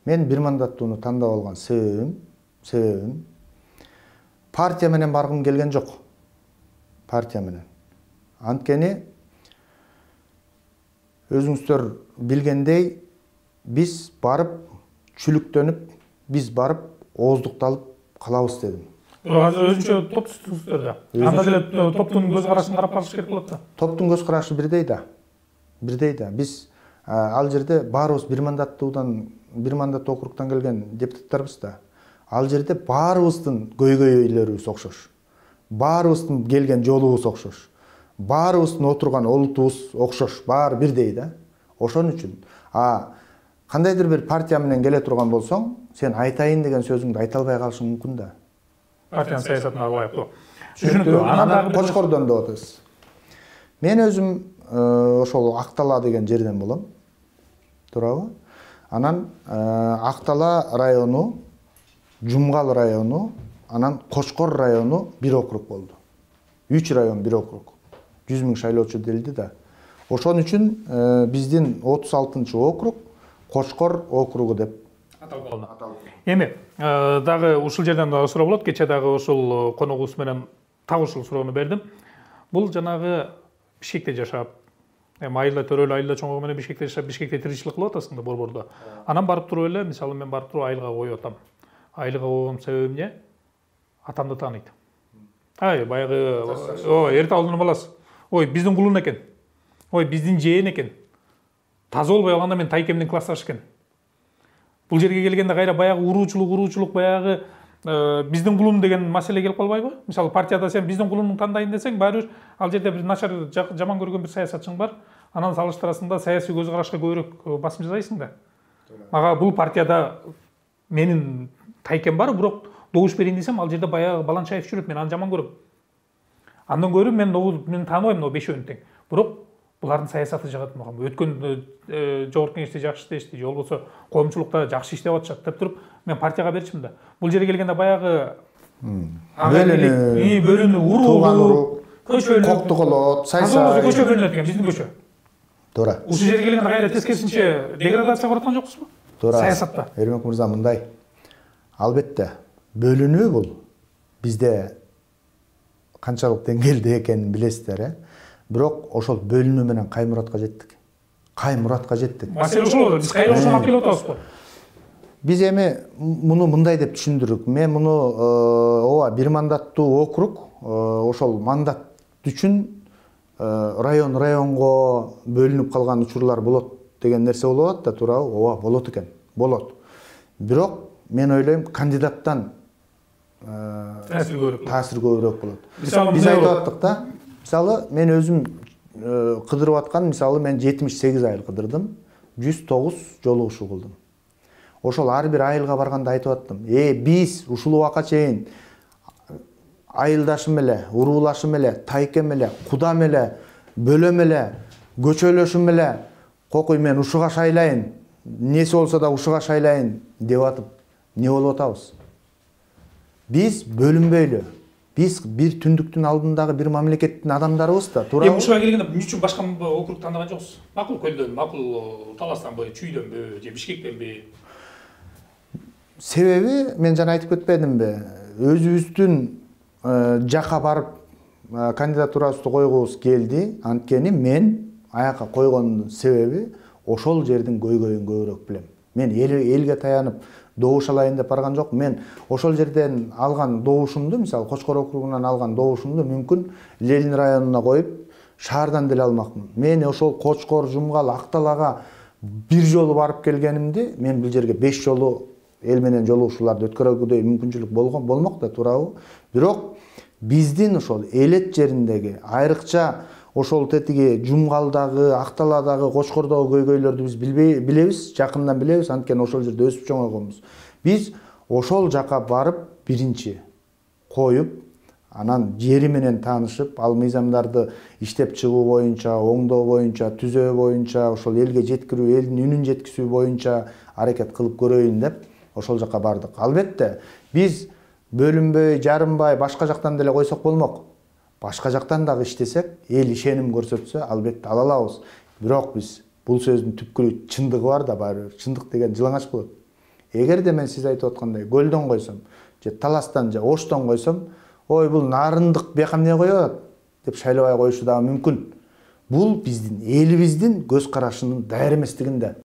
Мен бир мандаттууну тандап алган себебим партия менен баргым келген жок. Партия менен. Анткени өзүңүздөр билгендей биз барып чүлүктөнүп, биз барып ооздукталып калабыз дедим. Өзүнчө топ түздүңүздөр да. Анда деле топтун көз карашын карап калыш керек болот да. Топтун көз карашы бирдей да. Биз ал жерде баарыбыз бир мандаттуу округтан келген депутаттарбыз да. Ал жерде баарыбыздын көйгөйлөрүбүз окшош. Баарыбыздын келген жолубуз окшош. Баарыбыздын отурган олутубуз окшош, баары бирдей да. Ошон үчүн кандайдыр бир партия менен келе турган болсоң, сен айтайын деген сөзүңдү айта албай калышың мүмкүн да. Партиянын саясатына ылайыктуу. Түшүнүктүү. Анан Кочкордон деп атабыз. Мен өзүм ошол Актала деген жерден болом. Туурабы? Анан Актала району, Жумгал району, анан Кочкор району бир округ болду. 3 район бир округ. 100 000 шайлоочу делди да. Ошон үчүн биздин 36-округ Кочкор округу деп аталып калды. Эми дагы ушул жерден дагы суроо болот. Кече дагы ушул коногубуз менен так ушул суроону бердим. Бул жанагы Бишкекте жашап, айылда төрөлүү, айылда чоңойгон менен Бишкекте жашап, Бишкекте тиричилик кылып атасың да борбордо. Анан барып туруп эле, мисалы мен барып туруп айылга коюп атам. Айылга койгон себебим эмне? Атамды тааныйт. Баягы эрте алдын баласы. Ой, биздин кулун экен. Ой, биздин жээн экен. Таза болбой калганда мен тайкемдин классташы экен. Бул жерге келгенде кайра баягы уруучулук баягы биздин кулун деген маселе келип калбайбы? Мисалы партияда сен биздин кулуну тандайын десең, баары ал жерде бир начар жаман көргөн бир саясатчың бар. Анан салыштырасың саясий көз карашка көбүрөөк басым жасайсың да. Мага бул партияда менин тайкем бар, бирок добуш берейин десем, ал жерде баягы Баланчаев жүрөт, мен аны жаман көрөм. Андан көрө мен тааныбайм, 5-өн тең. Бирок булардын саясаты жагат мага. Өткөн жогорку кеңеште жакшы иштешти, же болбосо коомчулукта жакшы иштеп атышат деп туруп, мен партияга берчимин да. Бул жерге келгенде баягы бөлүнүү, уруу, көчөлүк, коктуголот, сайсай. Көчө бөлүнөт экен, биздин көчө. Туура. Ушул жерге келгенде кайра тескерисинче деградация бараткан жоксузбу? Туура. Саясатта. Эрмек мырза мындай. Албетте, бөлүнүү бул бизде канчалык деңгээлде экенин билесиздер, Бирок ошол бөлүнүү менен кай муратка жеттик? Маселе ошол, биз кайра ошону алып келип атабызбы? Биз эми муну мындай деп түшүндүрдүк. Мен муну бир мандаттуу округ, ошол мандат үчүн районго бөлүнүп калган учурлар болот деген нерсе болуп атат да, туурабы? Ооба, болот экен. Болот. Бирок мен ойлойм, кандидаттан таасир көбүрөөк болот. Биз айтып аттык да. Мисалы, мен өзүм кыдырып аткан, мисалы, мен 78 айыл кыдырдым, 109 жолугушуу кылдым. Ошол ар бир айылга барганда айтып аттым. Биз ушул убакка чейин айылдашым эле, уруулашым эле, тайкем эле, кудам эле, бөлөм эле, көчөлөшүм эле, кокуй мен ушуга шайлайын, неси болсо да ушуга шайлайын деп атып, не болуп атабыз? Биз бөлүнбөйлү. Биз бир түндүктүн алдындагы бир мамлекеттин адамдарыбыз да, туурабы? Ушуга келгенде эмне үчүн башка округ тандаган жоксуз? Макул Көлдөн, макул Таластанбы, Чүйдөнбү, же Бишкектенби? Себеби мен жана айтып кетпедимби? Өзүбүздүн жака барып кандидатурабызды койгубуз келди. Анткени мен аяка койгондун себеби ошол жердин көйгөйүн көбүрөөк билем. Мен элге таянып добуш алайын деп барган жок. Мен ошол жерден алган добушумду, мисалы Кочкор округунан алган добушумду мүмкүн Ленин районуна коюп, шаардан деле алмакмын. Мен ошол Кочкор, Жумгал, Акталага бир жолу барып келгенимди, мен бул жерге 5 жолу эл менен жолугушууларды өткөргөдөй мүмкүнчүлүк болмок да, туурабы? Бирок биздин ошол элет жериндеги, айрыкча ошол тетиги Жумгалдагы, Акталадагы, Кочкордогу көйгөйлөрдү биз билебиз, жакындан билебиз, анткени ошол жерде өсүп чоңойгонбуз. Биз ошол жака барып биринчи коюп, анан жери менен таанышып, ал мыйзамдарды иштеп чыгуу боюнча, оңдоо боюнча, түзөө боюнча, ошол элге жеткирүү, элдин үнүн жеткизүү боюнча аракет кылып көрөйүн деп ошол жака бардык. Албетте, биз бөлүнбөй, жарымбай, башка жактан деле койсок болмок. Башка жактан дагы иштесек, эл ишеним көрсөтсө, албетте ала алабыз. Бирок биз бул сөздүн түпкүрү чындыгы бар да, баары бир. Чындык деген жылаңач болот. эгерде мен сиз айтып аткандай көлдөн койсом же таластан же оштон койсом, ой бул нарындык бияка эмне коюп атат деп шайлабай коюшу дагы мүмкүн. Бул биздин элибиздин көз карашынын дайыр эместигинде.